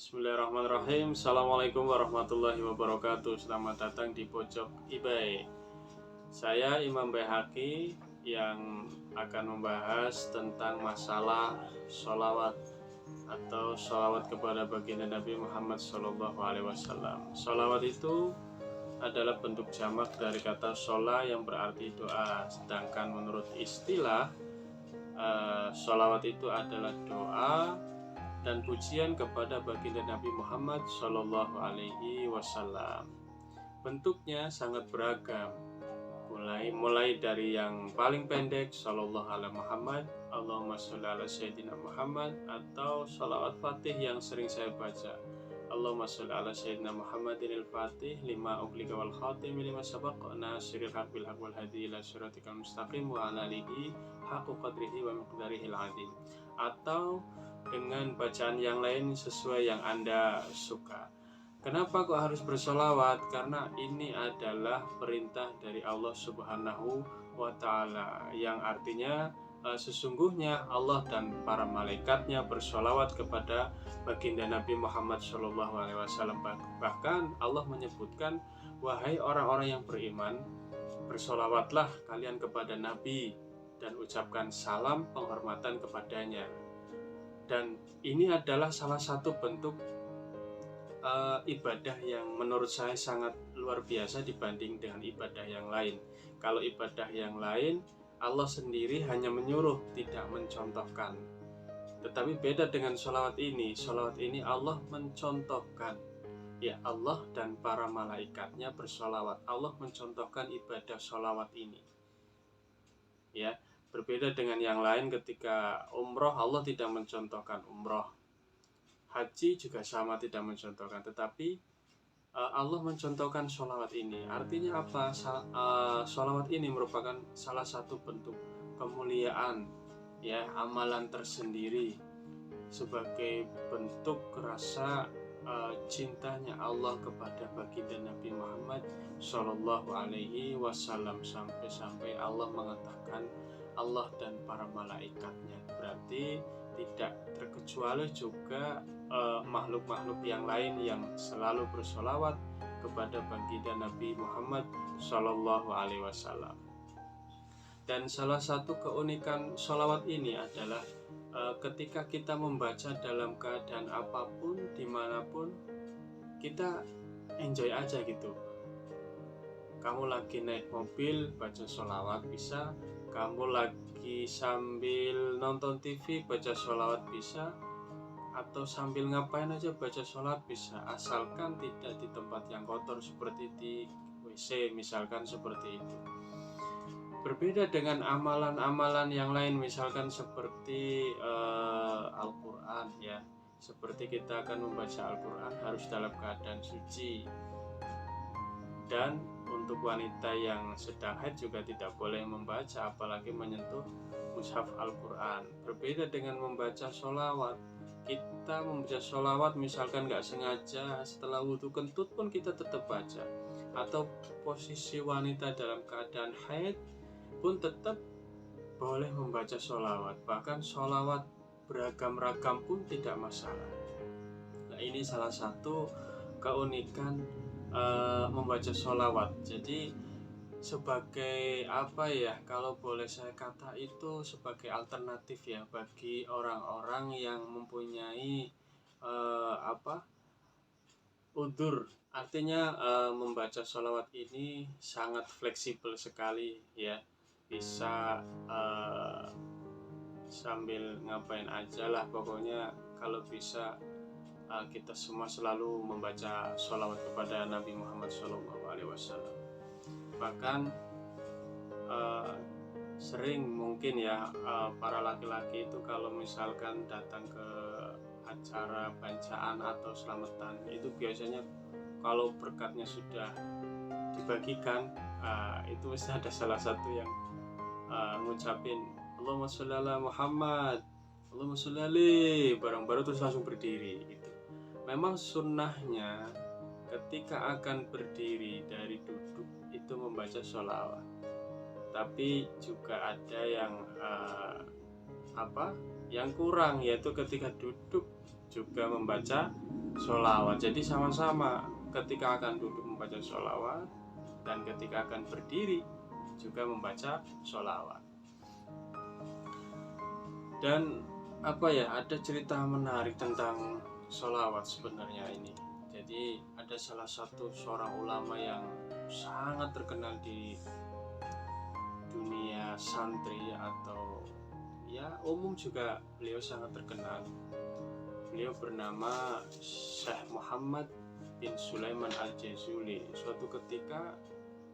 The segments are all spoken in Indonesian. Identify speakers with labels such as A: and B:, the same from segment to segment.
A: Bismillahirrahmanirrahim. Assalamualaikum warahmatullahi wabarakatuh. Selamat datang di Pojok Ibai. Saya Imam Baihaqi yang akan membahas tentang masalah sholawat atau sholawat kepada baginda Nabi Muhammad SAW. Sholawat itu adalah bentuk jamak dari kata shola yang berarti doa. Sedangkan menurut istilah sholawat itu adalah doa dan pujian kepada baginda Nabi Muhammad Shallallahu Alaihi Wasallam. Bentuknya sangat beragam, mulai dari yang paling pendek Shallallahu Alaihi Muhammad, Allahumma sholli ala Sayyidina Muhammad, atau sholawat Fatih yang sering saya baca, Allahumma sholli ala Sayyidina Muhammadin al-Fatih lima ughliqa wal khatim lima sabaq nasiril haq bil haq wal hadi ila siratikal mustaqim wa ala alihi haqqu qadrihi wa miqdarihil azim, atau dengan bacaan yang lain sesuai yang Anda suka. Kenapa kok harus bersolawat? Karena ini adalah perintah dari Allah Subhanahu wa Ta'ala, yang artinya sesungguhnya Allah dan para malaikatnya bersolawat kepada baginda Nabi Muhammad SAW. Bahkan Allah menyebutkan, wahai orang-orang yang beriman, bersolawatlah kalian kepada Nabi dan ucapkan salam penghormatan kepadanya. Dan ini adalah salah satu bentuk ibadah yang menurut saya sangat luar biasa dibanding dengan ibadah yang lain. Kalau ibadah yang lain, Allah sendiri hanya menyuruh, tidak mencontohkan. Tetapi beda dengan sholawat ini. Sholawat ini Allah mencontohkan. Ya, Allah dan para malaikatnya bersolawat. Allah mencontohkan ibadah sholawat ini. Ya, berbeda dengan yang lain. Ketika umroh, Allah tidak mencontohkan umroh. Haji juga sama, tidak mencontohkan. Tetapi Allah mencontohkan sholawat ini. Artinya apa? Sholawat ini merupakan salah satu bentuk kemuliaan, ya, amalan tersendiri sebagai bentuk rasa cintanya Allah kepada baginda Nabi Muhammad Shallallahu Alaihi Wasallam, sampai Allah mengatakan Allah dan para malaikatnya. Berarti tidak terkecuali juga makhluk-makhluk yang lain yang selalu bersolawat kepada baginda Nabi Muhammad Shallallahu Alaihi Wasallam. Dan salah satu keunikan sholawat ini adalah ketika kita membaca dalam keadaan apapun, dimanapun, kita enjoy aja gitu. Kamu lagi naik mobil, baca sholawat bisa. Kamu lagi sambil nonton TV, baca sholawat bisa. Atau sambil ngapain aja baca sholawat bisa, asalkan tidak di tempat yang kotor seperti di WC misalkan, seperti itu. Berbeda dengan amalan-amalan yang lain, misalkan seperti Al-Quran, ya. Seperti kita akan membaca Al-Quran harus dalam keadaan suci. Dan untuk wanita yang sedang haid juga tidak boleh membaca, apalagi menyentuh mushaf Al-Quran. Berbeda dengan membaca sholawat. Kita membaca sholawat misalkan nggak sengaja, setelah wudhu kentut pun kita tetap baca. Atau posisi wanita dalam keadaan haid pun tetap boleh membaca sholawat. Bahkan sholawat beragam-ragam pun tidak masalah. Nah, ini salah satu keunikan membaca sholawat. Jadi sebagai apa ya, kalau boleh saya kata itu sebagai alternatif ya bagi orang-orang yang mempunyai udzur. Artinya membaca sholawat ini sangat fleksibel sekali, ya. Bisa sambil ngapain aja lah, pokoknya kalau bisa kita semua selalu membaca sholawat kepada Nabi Muhammad SAW. Bahkan sering mungkin ya para laki-laki itu kalau misalkan datang ke acara bancaan atau selamatan, itu biasanya kalau berkatnya sudah dibagikan, itu mesti ada salah satu yang ngucapin Allahumma sholli ala Muhammad, Allahumma sholli alaihi, bareng-bareng terus langsung berdiri gitu. Memang sunnahnya ketika akan berdiri dari duduk itu membaca sholawat. Tapi juga ada yang kurang, yaitu ketika duduk juga membaca sholawat. Jadi sama-sama ketika akan duduk membaca sholawat dan ketika akan berdiri juga membaca sholawat. Dan ada cerita menarik tentang sholawat sebenarnya ini. Jadi ada salah satu seorang ulama yang sangat terkenal di dunia santri atau ya umum juga, beliau sangat terkenal. Beliau bernama Syekh Muhammad bin Sulaiman Al-Jazuli. Suatu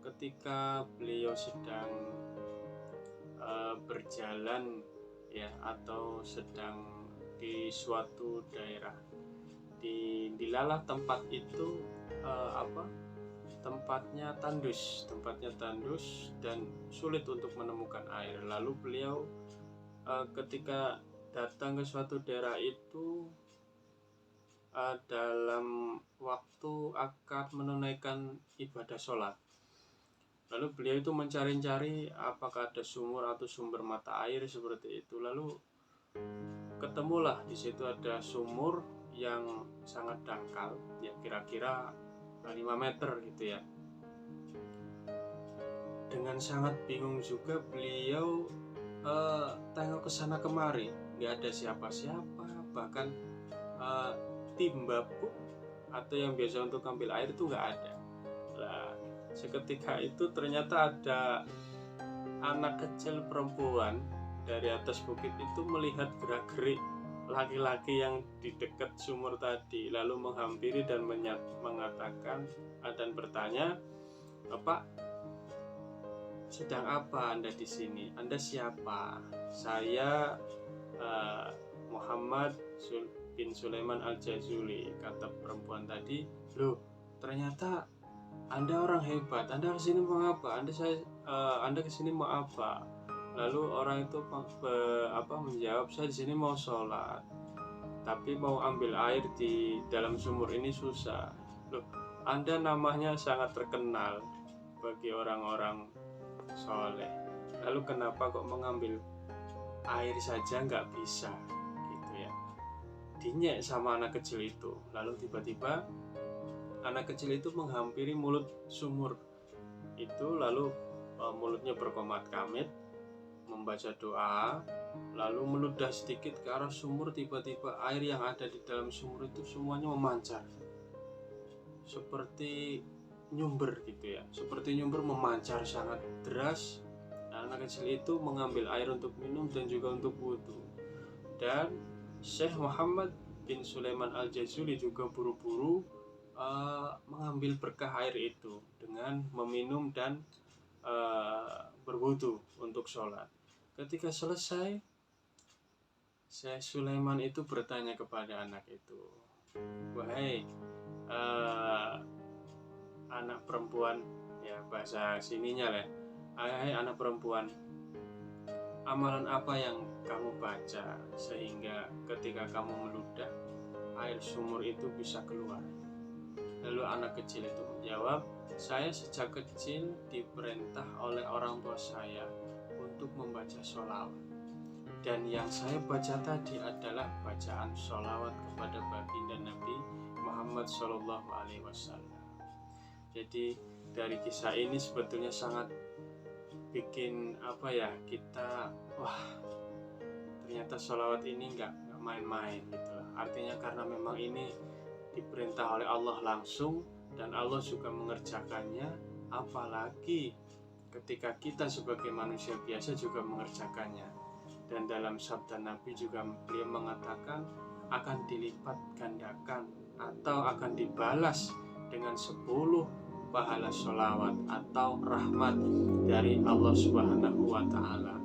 A: ketika beliau sedang berjalan ya, atau sedang di suatu daerah, dilalah tempat itu tempatnya tandus dan sulit untuk menemukan air. Lalu beliau ketika datang ke suatu daerah itu dalam waktu akan menunaikan ibadah sholat. Lalu beliau itu mencari-cari apakah ada sumur atau sumber mata air seperti itu. Lalu ketemulah di situ ada sumur yang sangat dangkal, ya kira-kira 5 meter gitu ya. Dengan sangat bingung juga beliau tengok ke sana kemari, nggak ada siapa-siapa, bahkan timba pun atau yang biasa untuk ambil air itu nggak ada. Nah, seketika itu ternyata ada anak kecil perempuan dari atas bukit itu melihat gerak-gerik laki-laki yang di dekat sumur tadi, lalu menghampiri dan mengatakan dan bertanya, "Bapak, sedang apa Anda di sini? Anda siapa?" "Saya Muhammad bin Sulaiman Al-Jazuli," kata perempuan tadi. "Loh, ternyata Anda orang hebat. Anda kesini mau apa? Anda kesini mau apa?" Lalu orang itu menjawab, "Saya di sini mau sholat, tapi mau ambil air di dalam sumur ini susah." "Loh, Anda namanya sangat terkenal bagi orang-orang soleh. Lalu kenapa kok mengambil air saja nggak bisa?" Gitu ya. Dinyek sama anak kecil itu. Lalu tiba-tiba anak kecil itu menghampiri mulut sumur itu, lalu mulutnya berkomat kamit membaca doa, lalu meludah sedikit ke arah sumur. Tiba-tiba air yang ada di dalam sumur itu semuanya memancar seperti nyumber gitu ya, seperti nyumber memancar sangat deras. Anak kecil itu mengambil air untuk minum dan juga untuk wudhu. Dan Syekh Muhammad bin Sulaiman Al-Jazuli juga buru-buru mengambil berkah air itu dengan meminum dan berwudhu untuk sholat. Ketika selesai, Syekh Sulaiman itu bertanya kepada anak itu, "Wahai anak perempuan," ya bahasa sininya lah, "Hai anak perempuan, amalan apa yang kamu baca sehingga ketika kamu meludah air sumur itu bisa keluar?" Lalu anak kecil itu menjawab, "Saya sejak kecil diperintah oleh orang tua saya untuk membaca sholawat, dan yang saya baca tadi adalah bacaan sholawat kepada baginda Nabi Muhammad SAW." Jadi dari kisah ini sebetulnya sangat bikin kita ternyata sholawat ini nggak main-main gitu lah. Artinya karena memang ini diperintah oleh Allah langsung dan Allah juga mengerjakannya, apalagi ketika kita sebagai manusia biasa juga mengerjakannya. Dan dalam sabda Nabi juga beliau mengatakan akan dilipat gandakan atau akan dibalas dengan 10 pahala sholawat atau rahmat dari Allah Subhanahu wa Ta'ala.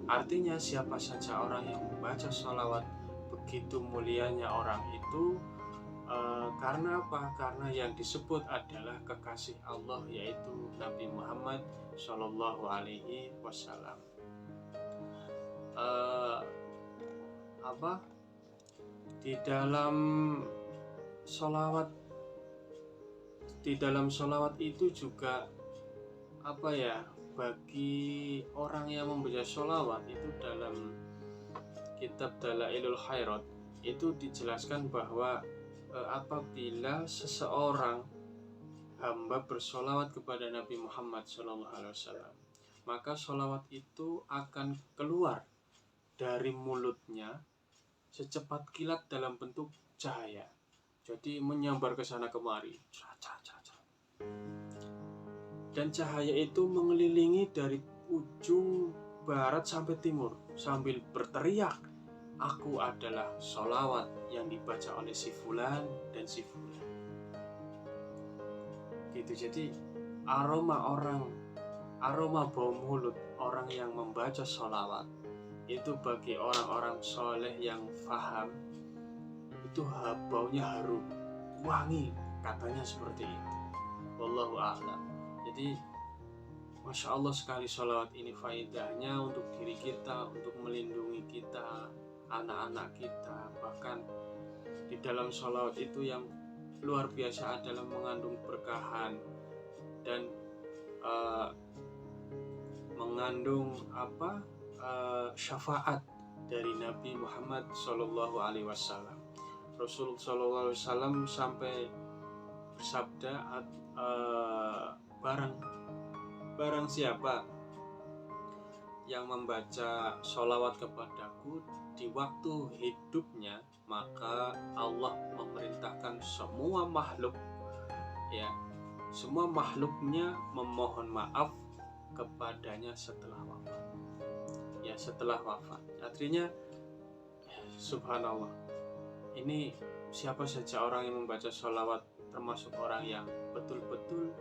A: Artinya siapa saja orang yang membaca sholawat, begitu mulianya orang itu. Karena apa? Karena yang disebut adalah kekasih Allah, yaitu Nabi Muhammad Shallallahu Alaihi Wasallam. Di dalam sholawat itu juga bagi orang yang membaca sholawat itu, dalam kitab Dalailul Khairat itu dijelaskan bahwa apabila seseorang hamba bersolawat kepada Nabi Muhammad SAW, maka solawat itu akan keluar dari mulutnya secepat kilat dalam bentuk cahaya. Jadi menyambar ke sana kemari. Dan cahaya itu mengelilingi dari ujung barat sampai timur sambil berteriak, aku adalah solawat yang dibaca oleh si fulan dan si fulan. Gitu. Jadi aroma bau mulut orang yang membaca solawat itu bagi orang-orang soleh yang faham itu baunya harum, wangi, katanya seperti itu. Wallahu a'lam. Jadi Masya Allah sekali sholawat ini faedahnya untuk diri kita, untuk melindungi kita, anak-anak kita. Bahkan di dalam sholawat itu yang luar biasa adalah mengandung berkahan dan mengandung syafaat dari Nabi Muhammad Sallallahu Alaihi Wasallam. Rasul Sallallahu Alaihi Wasallam sampai bersabda, barang siapa yang membaca sholawat kepadaku di waktu hidupnya, maka Allah memerintahkan semua makhluknya memohon maaf kepadanya setelah wafat. Setelah wafat. Artinya subhanallah, ini siapa saja orang yang membaca sholawat, termasuk orang yang betul-betul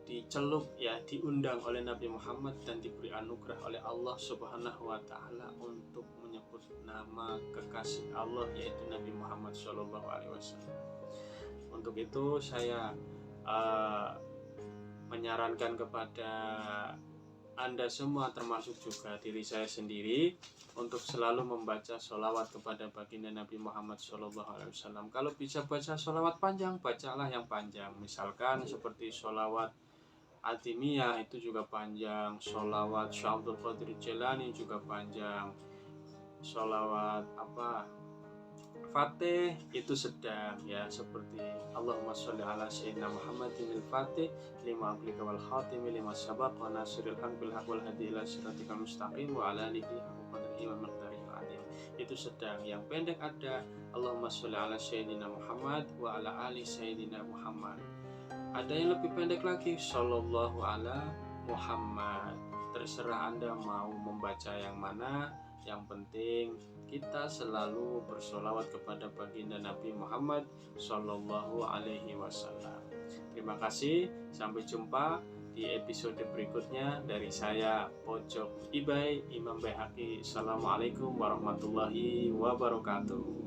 A: dicelup, diundang oleh Nabi Muhammad dan diberi anugerah oleh Allah Subhanahu wa Ta'ala untuk menyebut nama kekasih Allah, yaitu Nabi Muhammad Shallallahu Alaihi Wasallam. Untuk itu saya menyarankan kepada Anda semua, termasuk juga diri saya sendiri, untuk selalu membaca sholawat kepada baginda Nabi Muhammad SAW. Kalau bisa baca sholawat panjang, bacalah yang panjang. Misalkan seperti sholawat Atimiyah itu juga panjang, sholawat Syekh Abdul Qadir Jilani juga panjang, sholawat Fatih itu sedang, seperti Allahumma sholli ala sayyidina Muhammadin al-Fatih lima amlika wal khatimi lima sabaq wa nasiril haq bil haq wal hadi ila siratikal mustaqim wa ala alihi haqqa qadrihi wa miqdarihi al-azim. Itu sedang. Yang pendek ada Allahumma sholli ala sayyidina Muhammad wa ala ali sayyidina Muhammad. Ada yang lebih pendek lagi, sallallahu ala Muhammad. Terserah Anda mau membaca yang mana. Yang penting kita selalu bersolawat kepada baginda Nabi Muhammad Sallallahu Alaihi Wasallam. Terima kasih, sampai jumpa di episode berikutnya. Dari saya Pojok Ibai Imam Baihaqi. Assalamualaikum warahmatullahi wabarakatuh.